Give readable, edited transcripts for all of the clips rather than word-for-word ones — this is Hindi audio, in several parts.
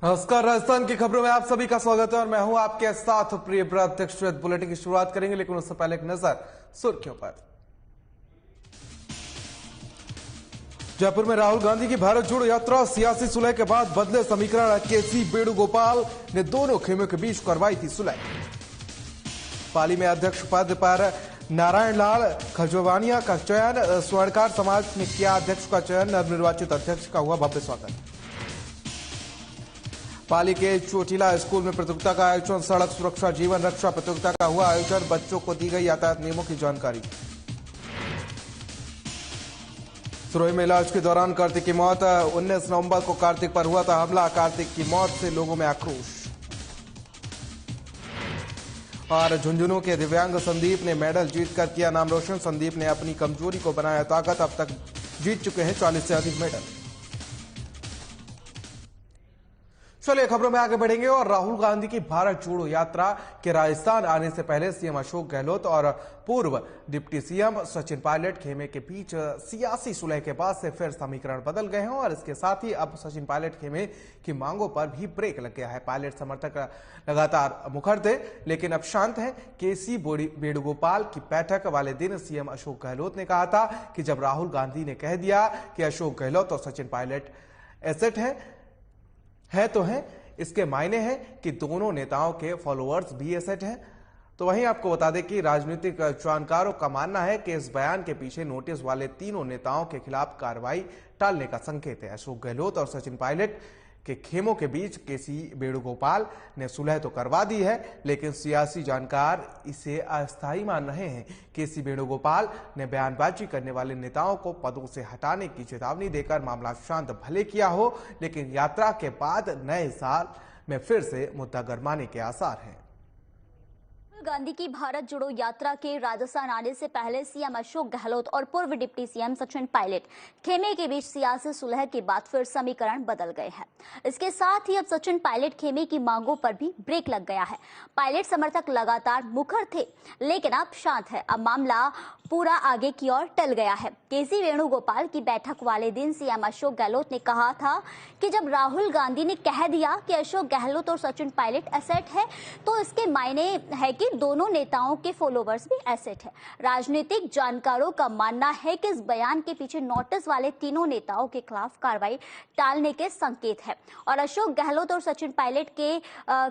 नमस्कार, राजस्थान की खबरों में आप सभी का स्वागत है और मैं हूं आपके साथ प्रिय प्रत्यक्ष। बुलेटिन की शुरुआत करेंगे, लेकिन उससे पहले एक नजर सुर्खियों पर। जयपुर में राहुल गांधी की भारत जोड़ो यात्रा, सियासी सुलह के बाद बदले समीकरण। केसी वेणुगोपाल ने दोनों खेमों के बीच करवाई थी सुलह। पाली में अध्यक्ष पद पर नारायण लाल खजवानिया का चयन, स्वर्णकार समाज ने किया अध्यक्ष का चयन। नवनिर्वाचित अध्यक्ष का हुआ भव्य स्वागत। पाली के चोटिला स्कूल में प्रतियोगिता का आयोजन, सड़क सुरक्षा जीवन रक्षा प्रतियोगिता का हुआ आयोजन। बच्चों को दी गई यातायात नियमों की जानकारी। सिरोही में इलाज के दौरान कार्तिक की मौत, 19 नवंबर को कार्तिक पर हुआ था हमला। कार्तिक की मौत से लोगों में आक्रोश। और झुंझुनू के दिव्यांग संदीप ने मेडल जीतकर किया नाम रोशन। संदीप ने अपनी कमजोरी को बनाया ताकत, अब तक जीत चुके हैं 40 से अधिक मेडल। चलिए खबरों में आगे बढ़ेंगे और राहुल गांधी की भारत जोड़ो यात्रा के राजस्थान आने से पहले सीएम अशोक गहलोत और पूर्व डिप्टी सीएम सचिन पायलट खेमे के बीच सियासी सुलह के बाद से फिर समीकरण बदल गए हैं और इसके साथ ही अब सचिन पायलट खेमे की मांगों पर भी ब्रेक लग गया है। पायलट समर्थक लगातार मुखर थे, लेकिन अब शांत हैं। केसी वेणुगोपाल की बैठक वाले दिन सीएम अशोक गहलोत ने कहा था कि जब राहुल गांधी ने कह दिया कि अशोक गहलोत और सचिन पायलट एसेट है तो है, इसके मायने हैं कि दोनों नेताओं के फॉलोअर्स भी एसेट हैं। तो वहीं आपको बता दें कि राजनीतिक जानकारों का मानना है कि इस बयान के पीछे नोटिस वाले तीनों नेताओं के खिलाफ कार्रवाई टालने का संकेत है। अशोक गहलोत और सचिन पायलट के खेमों के बीच केसी वेणुगोपाल ने सुलह तो करवा दी है, लेकिन सियासी जानकार इसे अस्थायी मान रहे हैं। केसी वेणुगोपाल ने बयानबाजी करने वाले नेताओं को पदों से हटाने की चेतावनी देकर मामला शांत भले किया हो, लेकिन यात्रा के बाद नए साल में फिर से मुद्दा गरमाने के आसार हैं। गांधी की भारत जोड़ो यात्रा के राजस्थान आने से पहले सीएम अशोक गहलोत और पूर्व डिप्टी सीएम सचिन पायलट खेमे के बीच सियासी सुलह के बाद फिर समीकरण बदल गए हैं। इसके साथ ही अब सचिन पायलट खेमे की मांगों पर भी ब्रेक लग गया है। पायलट समर्थक लगातार मुखर थे, लेकिन अब शांत है। अब मामला पूरा आगे की ओर टल गया है। केसी वेणुगोपाल की बैठक वाले दिन सीएम अशोक गहलोत ने कहा था कि जब राहुल गांधी ने कह दिया कि अशोक गहलोत और सचिन पायलट एसेट है, तो इसके मायने है कि दोनों नेताओं के फॉलोवर्स भी एसेट है। राजनीतिक जानकारों का मानना है कि इस बयान के पीछे नोटिस वाले तीनों नेताओं के खिलाफ कार्रवाई टालने के संकेत है और अशोक गहलोत और सचिन पायलट के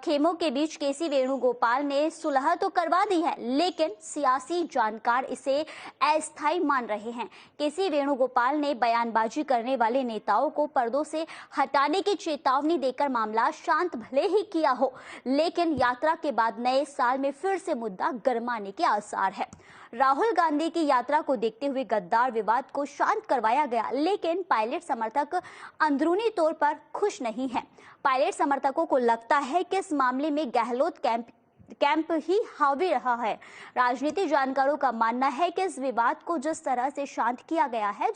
खेमों के बीच केसी वेणुगोपाल ने सुलह तो करवा दी है, लेकिन सियासी जानकार इसे अस्थायी मान रहे हैं। केसी वेणुगोपाल ने बयानबाजी करने वाले नेताओं को पर्दों से हटाने की चेतावनी देकर मामला शांत भले ही किया हो, लेकिन यात्रा के बाद नए साल में फिर से मुद्दा गरमाने के आसार है। राहुल गांधी की यात्रा को देखते हुए गद्दार विवाद को शांत करवाया गया, लेकिन पायलट समर्थक अंदरूनी तौर पर खुश नहीं हैं। पायलट समर्थकों को लगता है कि इस मामले में गहलोत कैंप ही हावी रहा है। राजनीतिक जानकारों का मानना है कि इस विवाद को जिस तरह से शांत किया गया है,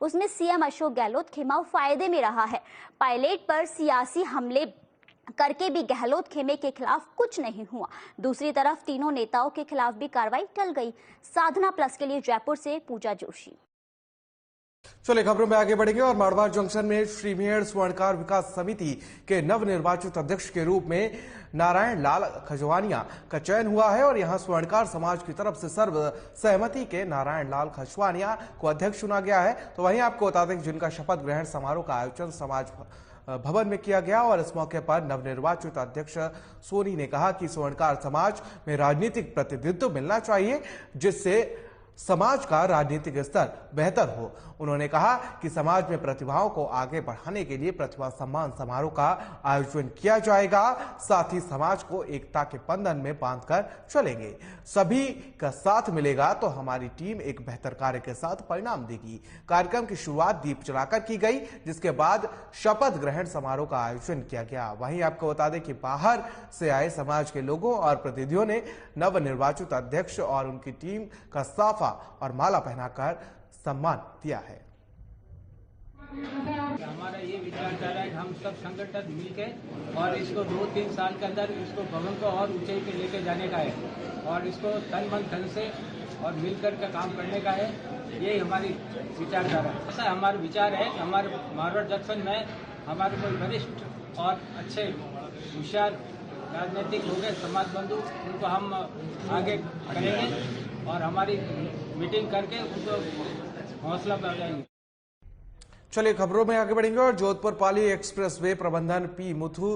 उसमें सीएम अशोक गहलोत खेमा फायदे में रहा है। पायलट पर सियासी हमले करके भी गहलोत खेमे के खिलाफ कुछ नहीं हुआ। दूसरी तरफ तीनों नेताओं के खिलाफ भी कार्रवाई टल गई। साधना प्लस के लिए जयपुर से पूजा जोशी। चलिए खबरों में आगे बढ़ेंगे और मारवाड़ जंक्शन में श्री मेहर स्वर्णकार विकास समिति के नवनिर्वाचित अध्यक्ष के रूप में नारायण लाल खजवानिया का चयन हुआ है और यहां स्वर्णकार समाज की तरफ से सर्व सहमति के नारायण लाल खजवानिया को अध्यक्ष चुना गया है। तो वहीं आपको बता दें कि जिनका शपथ ग्रहण समारोह का आयोजन समाज भवन में किया गया और इस मौके पर नवनिर्वाचित अध्यक्ष सोनी ने कहा कि स्वर्णकार समाज में राजनीतिक प्रतिनिधित्व मिलना चाहिए, जिससे समाज का राजनीतिक स्तर बेहतर हो। उन्होंने कहा कि समाज में प्रतिभाओं को आगे बढ़ाने के लिए प्रतिभा सम्मान समारोह का आयोजन किया जाएगा। साथ ही समाज को एकता के बंधन में बांधकर चलेंगे। सभी का साथ मिलेगा तो हमारी टीम एक बेहतर कार्य के साथ परिणाम देगी। कार्यक्रम की शुरुआत दीप जलाकर की गई, जिसके बाद शपथ ग्रहण समारोह का आयोजन किया गया। वहीं आपको बता दें कि बाहर से आए समाज के लोगों और प्रतिनिधियों ने नवनिर्वाचित अध्यक्ष और उनकी टीम का साफा और माला पहनाकर सम्मान दिया है। हमारा ये विचारधारा है कि हम सब संगठन मिलकर और इसको 2-3 साल के अंदर इसको भवन को और ऊंचाई पे लेके जाने का है और इसको तन मन धन से और मिलकर का काम करने का है। यही हमारी विचारधारा है। ऐसा हमारा विचार है कि हमारे मारवाड़ जंक्शन में हमारे कोई वरिष्ठ और अच्छे होशियार राजनीतिक लोग हैं, समाज बंधु, उनको हम आगे करेंगे और हमारी मीटिंग करके उनको हौसला बढ़ाएंगे। चलिए खबरों में आगे बढ़ेंगे और जोधपुर पाली एक्सप्रेसवे प्रबंधन पी मुथु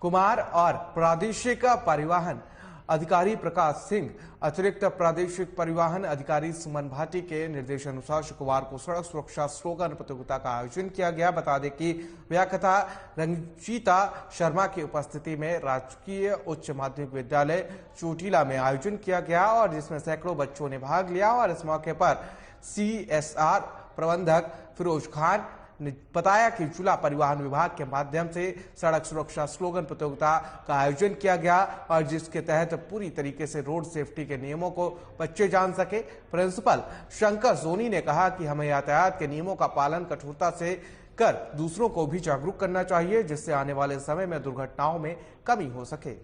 कुमार और प्रादेशिक परिवहन अधिकारी प्रकाश सिंह, अतिरिक्त प्रादेशिक परिवहन अधिकारी सुमन भाटी के निर्देशानुसार शुक्रवार को सड़क सुरक्षा स्लोगन प्रतियोगिता का आयोजन किया गया। बता दें कि व्याख्याता रंजीता शर्मा की उपस्थिति में राजकीय उच्च माध्यमिक विद्यालय चोटीला में आयोजन किया गया और जिसमें सैकड़ों बच्चों ने भाग लिया और इस मौके पर CSR प्रबंधक फिरोज खान ने बताया कि जिला परिवहन विभाग के माध्यम से सड़क सुरक्षा स्लोगन प्रतियोगिता का आयोजन किया गया और जिसके तहत पूरी तरीके से रोड सेफ्टी के नियमों को बच्चे जान सके। प्रिंसिपल शंकर सोनी ने कहा कि हमें यातायात के नियमों का पालन कठोरता से कर दूसरों को भी जागरूक करना चाहिए, जिससे आने वाले समय में दुर्घटनाओं में कमी हो सके।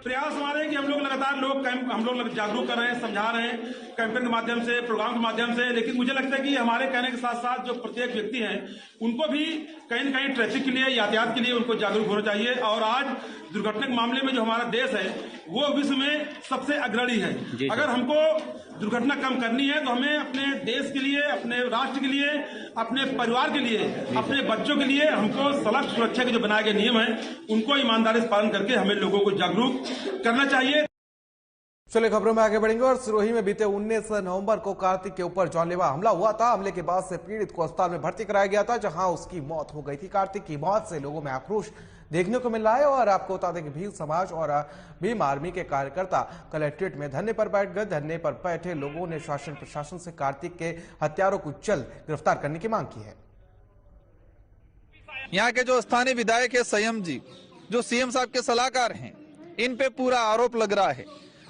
प्रयास हमारे कि हम लोग लगातार हम लोग जागरूक कर रहे हैं, समझा रहे हैं कैंपेन के माध्यम से, प्रोग्राम के माध्यम से। लेकिन मुझे लगता है कि हमारे कहने के साथ साथ जो प्रत्येक व्यक्ति हैं उनको भी कहीं न कहीं ट्रैफिक के लिए, यातायात के लिए उनको जागरूक होना चाहिए। और आज दुर्घटना के मामले में जो हमारा देश है वो विश्व में सबसे अग्रणी है। अगर हमको दुर्घटना कम करनी है तो हमें अपने देश के लिए, अपने राष्ट्र के लिए, अपने परिवार के लिए, अपने बच्चों के लिए हमको सड़क सुरक्षा के जो बनाए गए नियम हैं उनको ईमानदारी से पालन करके हमें लोगों को जागरूक करना चाहिए। चलिए खबरों में आगे बढ़ेंगे और सिरोही में बीते 19 नवंबर को कार्तिक के ऊपर जानलेवा हमला हुआ था। हमले के बाद से पीड़ित को अस्पताल में भर्ती कराया गया था, जहां उसकी मौत हो गई थी। कार्तिक की मौत से लोगों में आक्रोश देखने को मिल रहा है और आपको बता दें कि भील समाज और भीम आर्मी के कार्यकर्ता कलेक्ट्रेट में धरने पर बैठ गए। धरने पर बैठे लोगों ने शासन प्रशासन से कार्तिक के हत्यारों को जल्द गिरफ्तार करने की मांग की है। यहाँ के जो स्थानीय विधायक है संयम जी, जो सीएम साहब के सलाहकार हैं, इन पे पूरा आरोप लग रहा है।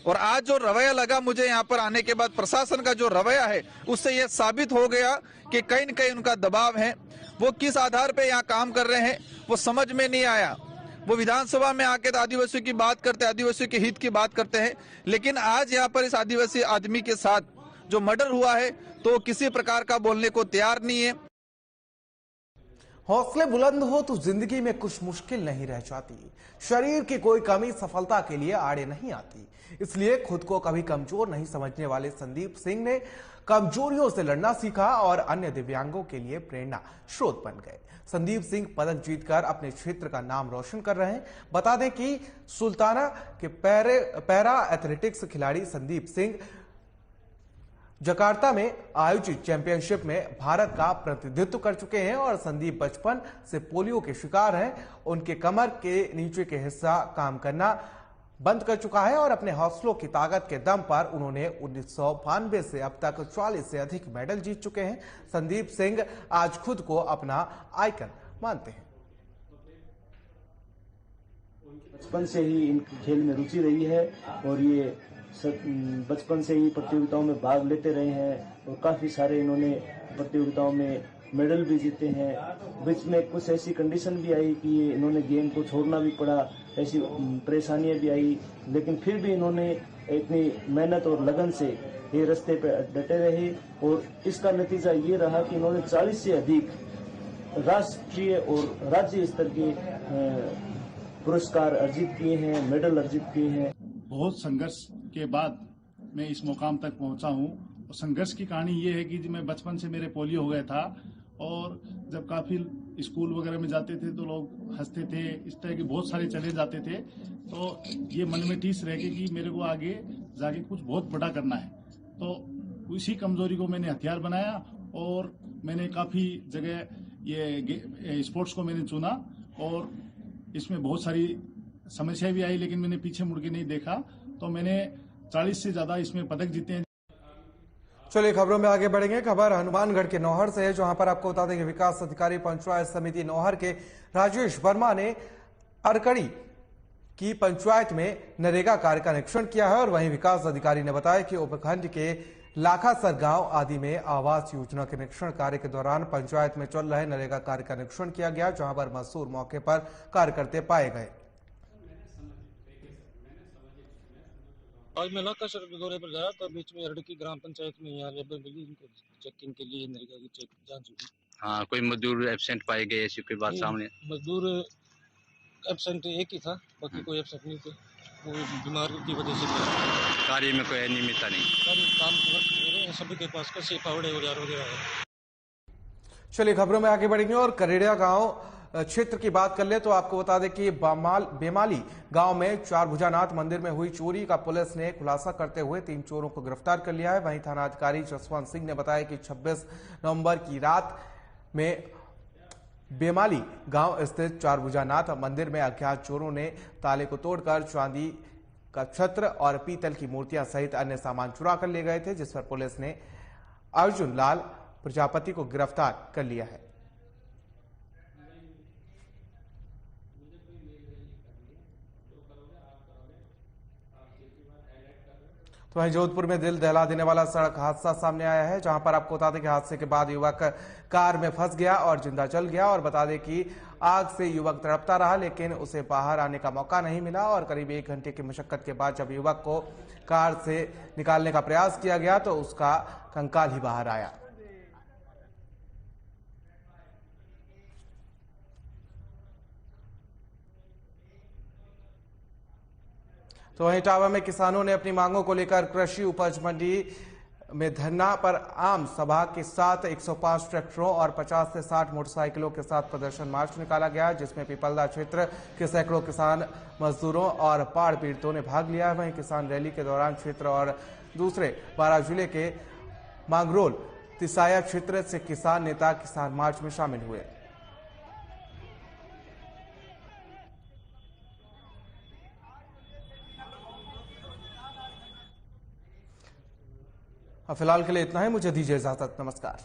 और आज जो रवैया लगा मुझे यहाँ पर आने के बाद, प्रशासन का जो रवैया है उससे यह साबित हो गया कि कहीं न कहीं उनका दबाव है। वो किस आधार पे यहाँ काम कर रहे हैं वो समझ में नहीं आया। वो विधानसभा में आके आदिवासियों की बात करते, आदिवासियों के हित की बात करते हैं, लेकिन आज यहाँ पर इस आदिवासी आदमी के साथ जो मर्डर हुआ है तो किसी प्रकार का बोलने को तैयार नहीं है। हौसले बुलंद हो तो जिंदगी में कुछ मुश्किल नहीं रह जाती। शरीर की कोई कमी सफलता के लिए आड़े नहीं आती। इसलिए खुद को कभी कमजोर नहीं समझने वाले संदीप सिंह ने कमजोरियों से लड़ना सीखा और अन्य दिव्यांगों के लिए प्रेरणा स्रोत बन गए। संदीप सिंह पदक जीतकर अपने क्षेत्र का नाम रोशन कर रहे हैं। बता दें कि सुल्ताना के पैरा एथलेटिक्स खिलाड़ी संदीप सिंह जकार्ता में आयोजित चैंपियनशिप में भारत का प्रतिनिधित्व कर चुके हैं और संदीप बचपन से पोलियो के शिकार हैं। उनके कमर के नीचे के हिस्सा काम करना बंद कर चुका है और अपने हौसलों की ताकत के दम पर उन्होंने 1992 से अब तक 40 से अधिक मेडल जीत चुके हैं। संदीप सिंह आज खुद को अपना आइकन मानते हैं। बचपन से ही इन खेल में रुचि रही है और ये बचपन से ही प्रतियोगिताओं में भाग लेते रहे हैं और काफी सारे इन्होंने प्रतियोगिताओं में मेडल भी जीते हैं। बीच में कुछ ऐसी कंडीशन भी आई कि इन्होंने गेम को छोड़ना भी पड़ा, ऐसी परेशानियां भी आई, लेकिन फिर भी इन्होंने इतनी मेहनत और लगन से ये रास्ते पे डटे रहे और इसका नतीजा ये रहा कि इन्होंने 40 से अधिक राष्ट्रीय और राज्य स्तर के पुरस्कार अर्जित किए हैं, मेडल अर्जित किए हैं। बहुत संघर्ष के बाद मैं इस मुकाम तक पहुंचा हूं और संघर्ष की कहानी ये है कि मैं बचपन से मेरे पोलियो हो गया था और जब काफी स्कूल वगैरह में जाते थे तो लोग हंसते थे, इस तरह के बहुत सारे चले जाते थे। तो ये मन में टीस रह गई कि मेरे को आगे जाके कुछ बहुत बड़ा करना है। तो उसी कमजोरी को मैंने हथियार बनाया और मैंने काफी जगह ये स्पोर्ट्स को मैंने चुना और इसमें बहुत सारी समस्याएं भी आई, लेकिन मैंने पीछे मुड़ के नहीं देखा। तो मैंने 40 से ज्यादा इसमें पदक जीते हैं। चलिए खबरों में आगे बढ़ेंगे। खबर हनुमानगढ़ के नौहर से है, जहां पर आपको बता दें कि विकास अधिकारी पंचायत समिति नौहर के राजेश वर्मा ने अरकड़ी की पंचायत में नरेगा कार्य का निरीक्षण किया है और वहीं विकास अधिकारी ने बताया कि उपखंड के लाखासर गांव आदि में आवास योजना के निरीक्षण कार्य के दौरान पंचायत में चल रहे नरेगा कार्य का निरीक्षण किया गया, जहां पर मजदूर मौके पर कार्य करते पाए गए। आज मैं लाखासर के दौरे पर जा रहा था, बीच में अरकड़ी ग्राम पंचायत में यहाँ लेबर मिली, इनको चेकिंग के लिए नरेगा की जांच हुई। हाँ, कोई मजदूर एब्सेंट पाए गए, ऐसी कोई बात सामने? मजदूर एब्सेंट एक ही था, बाकी कोई एब्सेंट नहीं थे। वो बीमार की वजह से कार्य में कोई अनियमितता नहीं? काम हो रहे हैं सभी के पास, कैसे फावड़े वगैरह है। चलिए खबरों में आगे बढ़ेंगे और करेड़िया गांव क्षेत्र की बात कर ले तो आपको बता दें कि बेमाली गांव में चार भुजानाथ मंदिर में हुई चोरी का पुलिस ने खुलासा करते हुए 3 चोरों को गिरफ्तार कर लिया है। वहीं थानाधिकारी जसवंत सिंह ने बताया कि 26 नवंबर की रात में बेमाली गांव स्थित चार भुजानाथ मंदिर में अज्ञात चोरों ने ताले को तोड़कर चांदी का छत्र और पीतल की मूर्तियां सहित अन्य सामान चुरा कर ले गए थे, जिस पर पुलिस ने अर्जुन लाल प्रजापति को गिरफ्तार कर लिया है। तो वहीं जोधपुर में दिल दहला देने वाला सड़क हादसा सामने आया है, जहां पर आपको बता दें कि हादसे के बाद युवक कार में फंस गया और जिंदा जल गया। और बता दें कि आग से युवक तड़पता रहा, लेकिन उसे बाहर आने का मौका नहीं मिला और करीब 1 घंटे की मशक्कत के बाद जब युवक को कार से निकालने का प्रयास किया गया तो उसका कंकाल ही बाहर आया। तो वहीं इटावा में किसानों ने अपनी मांगों को लेकर कृषि उपज मंडी में धरना पर आम सभा के साथ 105 ट्रैक्टरों और 50 से 60 मोटरसाइकिलों के साथ प्रदर्शन मार्च निकाला गया, जिसमें पिपलदा क्षेत्र के सैकड़ों किसान मजदूरों और बाढ़ पीड़ितों ने भाग लिया। वहीं किसान रैली के दौरान क्षेत्र और दूसरे 12 जिले के मांगरोल तिसाया क्षेत्र से किसान नेता किसान मार्च में शामिल हुए। फिलहाल के लिए इतना ही, मुझे दीजिए इजाजत, नमस्कार।